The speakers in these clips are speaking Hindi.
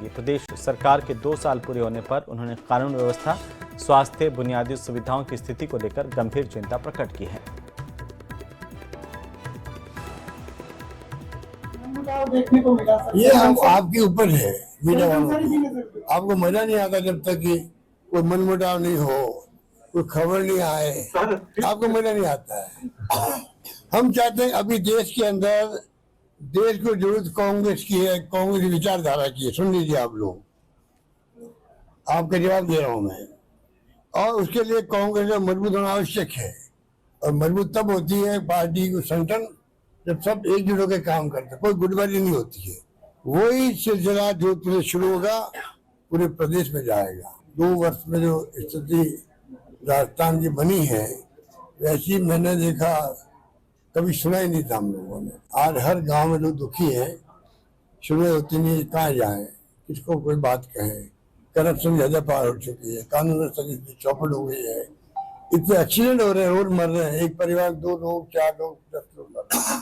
जाएगी। प्रदेश सरकार के 2 साल पूरे होने पर उन्होंने कानून व्यवस्था, स्वास्थ्य, बुनियादी सुविधाओं की स्थिति को लेकर गंभीर चिंता प्रकट की है। ये हम आपके ऊपर है, मीडिया वालों। आपको मजा नहीं आता जब तक कि कोई मनमुटाव नहीं हो, कोई खबर नहीं आए, आपको मजा नहीं आता है। हम चाहते हैं अभी देश के अंदर, देश को जरूरत कांग्रेस की है, कांग्रेस की विचारधारा की है। सुन लीजिए आप लोग, आपका जवाब दे रहा हूं मैं। और उसके लिए कांग्रेस में मजबूत होना आवश्यक है, और मजबूत तब होती है पार्टी को संगठन जब सब एकजुट होकर काम करते, कोई गुटबाजी नहीं होती है। वही सिलसिला जोधपुर से शुरू होगा, पूरे प्रदेश में जाएगा। 2 वर्ष में जो स्थिति राजस्थान की बनी है, वैसी मैंने देखा कभी सुना ही नहीं था हम लोगों ने। आज हर गांव में लोग दुखी है, सुबह होती नहीं, कहाँ जाए, किसको कोई बात कहे। करप्शन ज्यादा पार हो चुकी है, कानून व्यवस्था की चौपट हो गई है, इतने एक्सीडेंट हो रहे हैं, रोज मर रहे हैं, एक परिवार 2 लोग, 4 लोग, 10 लोग मर रहे हैं।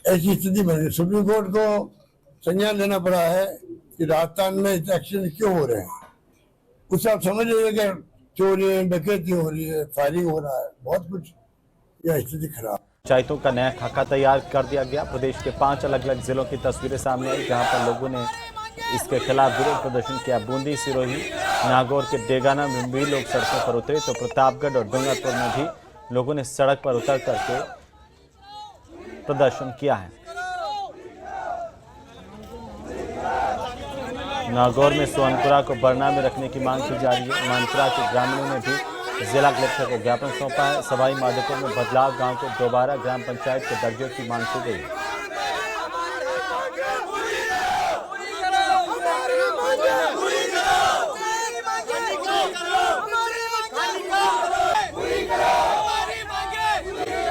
ऐसी स्थिति बन रही। सुप्रीम कोर्ट को संज्ञान लेना पड़ा है कि राजस्थान में इतने एक्सीडेंट क्यों हो रहे हैं। कुछ आप समझ लीजिए कि चोरी डकैती हो रही है, फायरिंग हो रहा है, बहुत कुछ, यह स्थिति खराब। पंचायतों का नया खाका तैयार कर दिया गया। प्रदेश के 5 अलग-अलग जिलों की तस्वीरें सामने आई, जहां पर लोगों ने इसके खिलाफ विरोध प्रदर्शन किया। बूंदी, सिरोही, नागौर के डेगाना में भी लोग सड़कों पर उतरे, तो प्रतापगढ़ और डूंगरपुर में भी लोगों ने सड़क पर उतर करके प्रदर्शन किया है। नागौर में सोनपुरा को बरना में रखने की मांग की जा रही है। मानपुरा के ग्रामीणों ने भी जिला कलेक्टर को ज्ञापन सौंपा है। सवाई माधोपुर में बदलाव गांव को दोबारा ग्राम पंचायत के दर्जे की मांग की गई।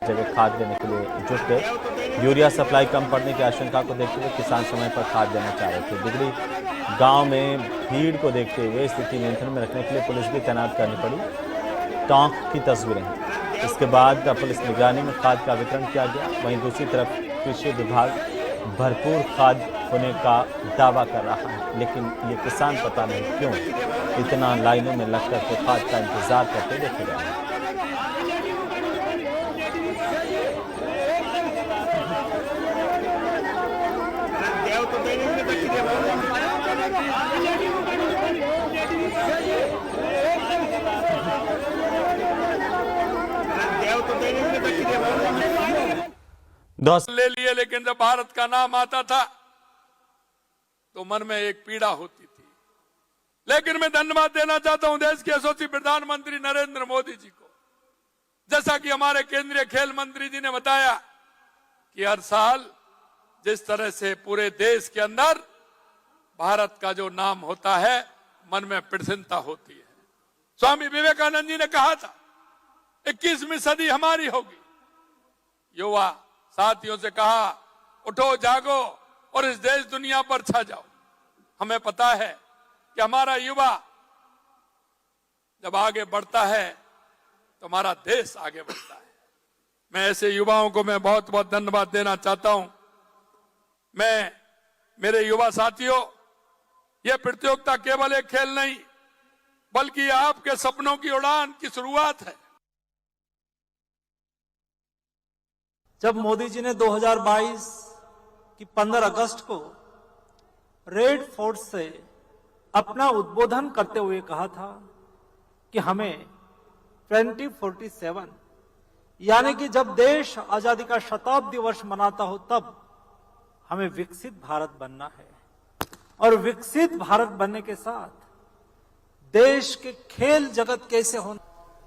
जगह खाद देने के लिए जुट गए। यूरिया सप्लाई कम पड़ने की आशंका को देखते हुए किसान समय पर खाद देना चाह रहे थे। बिगड़ी गांव में भीड़ को देखते हुए स्थिति नियंत्रण में रखने के लिए पुलिस भी तैनात करनी पड़ी। टोंक की तस्वीरें हैं। इसके बाद पुलिस निगरानी में खाद का वितरण किया गया। वहीं दूसरी तरफ कृषि विभाग भरपूर खाद होने का दावा कर रहा है, लेकिन ये किसान पता नहीं क्यों इतना लाइनों में लगकर के खाद का इंतजार करते देखे गए हैं। ले लिए, लेकिन जब भारत का नाम आता था तो मन में एक पीड़ा होती थी। लेकिन मैं धन्यवाद देना चाहता हूं देश के यशस्वी प्रधानमंत्री नरेंद्र मोदी जी को। जैसा कि हमारे केंद्रीय खेल मंत्री जी ने बताया कि हर साल जिस तरह से पूरे देश के अंदर भारत का जो नाम होता है, मन में प्रसन्नता होती है। स्वामी विवेकानंद जी ने कहा था 21वीं सदी हमारी होगी। युवा साथियों से कहा, उठो जागो और इस देश दुनिया पर छा जाओ। हमें पता है कि हमारा युवा जब आगे बढ़ता है तो हमारा देश आगे बढ़ता है। मैं ऐसे युवाओं को मैं बहुत बहुत धन्यवाद देना चाहता हूं। मैं मेरे युवा साथियों, यह प्रतियोगिता केवल एक खेल नहीं, बल्कि आपके सपनों की उड़ान की शुरुआत है। जब मोदी जी ने 2022 की 15 अगस्त को रेड फोर्ट से अपना उद्बोधन करते हुए कहा था कि हमें 2047 यानी कि जब देश आजादी का शताब्दी वर्ष मनाता हो, तब हमें विकसित भारत बनना है। और विकसित भारत बनने के साथ देश के खेल जगत कैसे होना।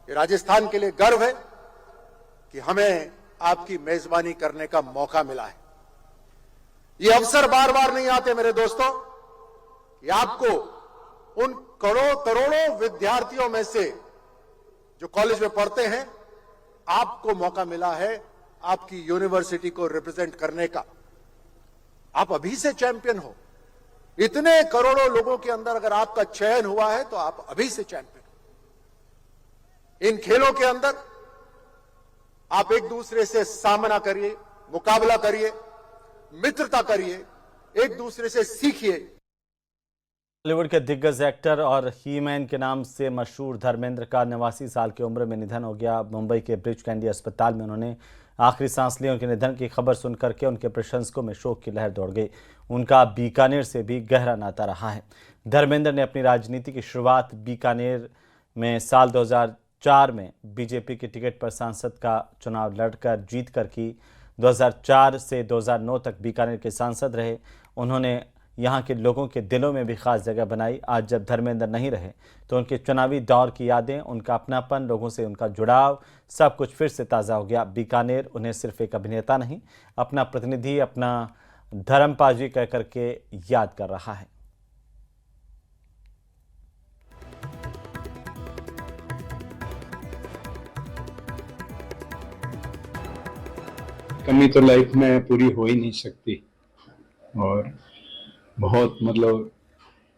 राजस्थान के लिए गर्व है कि हमें आपकी मेजबानी करने का मौका मिला है। ये अवसर बार बार नहीं आते मेरे दोस्तों, कि आपको उन करोड़ों विद्यार्थियों में से जो कॉलेज में पढ़ते हैं, आपको मौका मिला है आपकी यूनिवर्सिटी को रिप्रेजेंट करने का। आप अभी से चैंपियन हो। इतने करोड़ों लोगों के अंदर अगर आपका चयन हुआ है तो आप अभी से चैंपियन हो। इन खेलों के अंदर आप एक दूसरे से सामना करिए, मुकाबला करिए, मित्रता करिए, एक दूसरे से सीखिए। बॉलीवुड के दिग्गज एक्टर और ही मैन के नाम से मशहूर धर्मेंद्र का 89 साल की उम्र में निधन हो गया। मुंबई के ब्रिच कैंडी अस्पताल में उन्होंने आखिरी सांस ली। उनके निधन की खबर सुनकर के उनके प्रशंसकों में शोक की लहर दौड़ गई। उनका बीकानेर से भी गहरा नाता रहा है। धर्मेंद्र ने अपनी राजनीति की शुरुआत बीकानेर में साल 2004 में बीजेपी की टिकट पर सांसद का चुनाव लड़कर जीत कर की। 2004 से 2009 तक बीकानेर के सांसद रहे। उन्होंने यहाँ के लोगों के दिलों में भी खास जगह बनाई। आज जब धर्मेंद्र नहीं रहे तो उनके चुनावी दौर की यादें, उनका अपनापन, लोगों से उनका जुड़ाव, सब कुछ फिर से ताज़ा हो गया। बीकानेर उन्हें सिर्फ एक अभिनेता नहीं, अपना प्रतिनिधि, अपना धर्मपाजी कह करके याद कर रहा है। कमी तो लाइफ में पूरी हो ही नहीं सकती और बहुत मतलब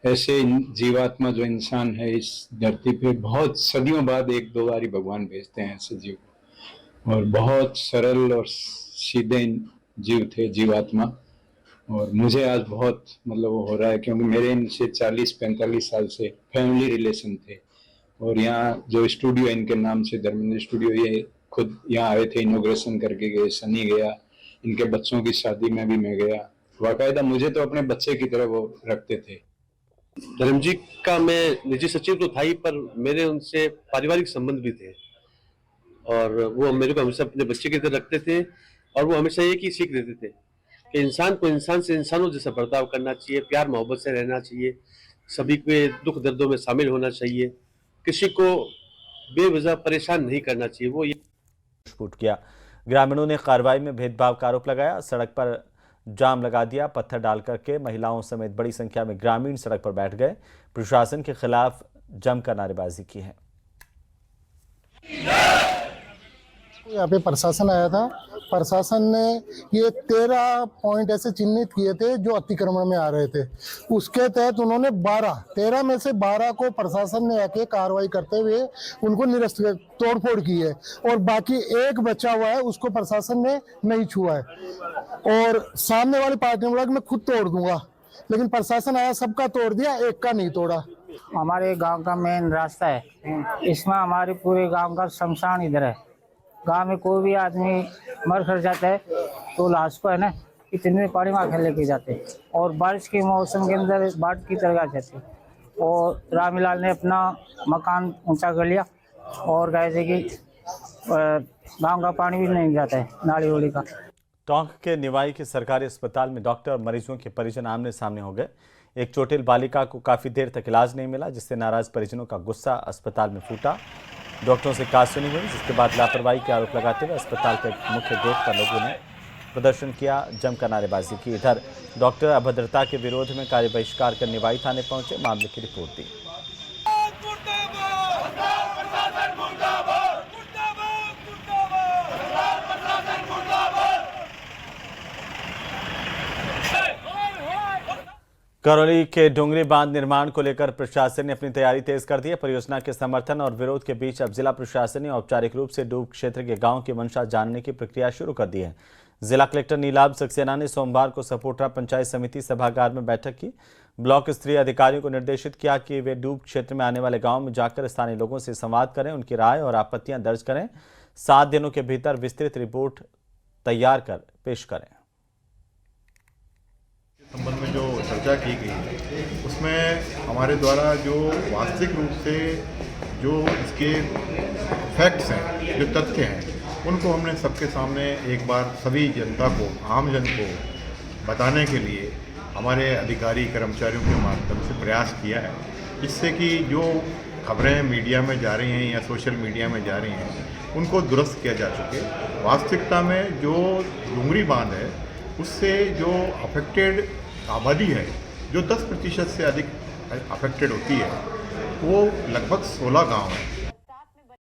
ऐसे जीवात्मा जो इंसान है इस धरती पे बहुत सदियों बाद एक दो बार ही भगवान भेजते हैं ऐसे जीव को। और बहुत सरल और सीधे जीव थे जीवात्मा। और मुझे आज बहुत मतलब वो हो रहा है क्योंकि मेरे इनसे 40-45 साल से फैमिली रिलेशन थे। और यहाँ जो स्टूडियो इनके नाम से धर्मेंद्र स्टूडियो, ये खुद यहाँ आए थे, इनोग्रेशन करके गए, सनी गया, इनके बच्चों की शादी में भी मैं गया। वाकायदा मुझे तो अपने बच्चे की तरह वो रखते थे। धर्म जी का मैं निजी सचिव तो था ही, पर मेरे उनसे पारिवारिक संबंध भी थे और वो मेरे को हमेशा अपने बच्चे की तरह रखते थे। और वो हमेशा एक ही सीख देते थे कि इंसान को इंसान से इंसानों जैसा बर्ताव करना चाहिए, प्यार मोहब्बत से रहना चाहिए, सभी के दुख दर्दों में शामिल होना चाहिए, किसी को बेवजह परेशान नहीं करना चाहिए। वो फूट किया। ग्रामीणों ने कार्रवाई में भेदभाव का आरोप लगाया, सड़क पर जाम लगा दिया, पत्थर डाल करके महिलाओं समेत बड़ी संख्या में ग्रामीण सड़क पर बैठ गए। प्रशासन के खिलाफ जमकर नारेबाजी की है। यहाँ पे प्रशासन आया था। प्रशासन ने ये 13 पॉइंट ऐसे चिन्हित किए थे जो अतिक्रमण में आ रहे थे। उसके तहत उन्होंने 13 में से 12 को प्रशासन ने आके कार्रवाई करते हुए उनको निरस्त तोड़फोड़ की है और बाकी एक बचा हुआ है उसको प्रशासन ने नहीं छुआ है। और सामने वाली पार्टी ने बोला कि मैं खुद तोड़ दूंगा, लेकिन प्रशासन आया, सबका तोड़ दिया, एक का नहीं तोड़ा। हमारे गांव का मेन रास्ता है, इसमें हमारे पूरे गांव का शमशान इधर है। गांव में कोई भी आदमी मर कर जाता है तो लाश को है ना इतने पानी में लेके जाते हैं और बारिश के मौसम के अंदर बाढ़ की तरह जाते हैं। और रामीलाल ने अपना मकान ऊंचा कर लिया और कैसे कि गांव का पानी भी नहीं जाता है नाली उड़ी का। टोंक के निवाई के सरकारी अस्पताल में डॉक्टर और मरीजों के परिजन आमने सामने हो गए। एक चोटिल बालिका को काफी देर तक इलाज नहीं मिला, जिससे नाराज परिजनों का गुस्सा अस्पताल में फूटा। डॉक्टरों से कानसूनी हुई, जिसके बाद लापरवाही के आरोप लगाते हुए अस्पताल के मुख्य गेट पर लोगों ने प्रदर्शन किया, जमकर नारेबाजी की। इधर डॉक्टर अभद्रता के विरोध में कार्य बहिष्कार कर निवाई थाने पहुंचे, मामले की रिपोर्ट दी। करौली के डोंगरी बांध निर्माण को लेकर प्रशासन ने अपनी तैयारी तेज कर दी है। परियोजना के समर्थन और विरोध के बीच अब जिला प्रशासन ने औपचारिक रूप से डूब क्षेत्र के गांव की मंशा जानने की प्रक्रिया शुरू कर दी है। जिला कलेक्टर नीलाभ सक्सेना ने सोमवार को सपोटरा पंचायत समिति सभागार में बैठक की। ब्लॉक स्तरीय अधिकारियों को निर्देशित किया कि वे डूब क्षेत्र में आने वाले गाँव में जाकर स्थानीय लोगों से संवाद करें, उनकी राय और आपत्तियां दर्ज करें। 7 दिनों के भीतर विस्तृत रिपोर्ट तैयार कर पेश करें। संबंध में जो चर्चा की गई है उसमें हमारे द्वारा जो वास्तविक रूप से जो इसके फैक्ट्स हैं, जो तथ्य हैं, उनको हमने सबके सामने एक बार सभी जनता को, आम जन को बताने के लिए हमारे अधिकारी कर्मचारियों के माध्यम से प्रयास किया है, जिससे कि जो खबरें मीडिया में जा रही हैं या सोशल मीडिया में जा रही हैं उनको दुरुस्त किया जा सके। वास्तविकता में जो डोंगरी बांध है उससे जो अफेक्टेड आबादी है, जो 10% से अधिक अफेक्टेड होती है, वो लगभग 16 गांव हैं।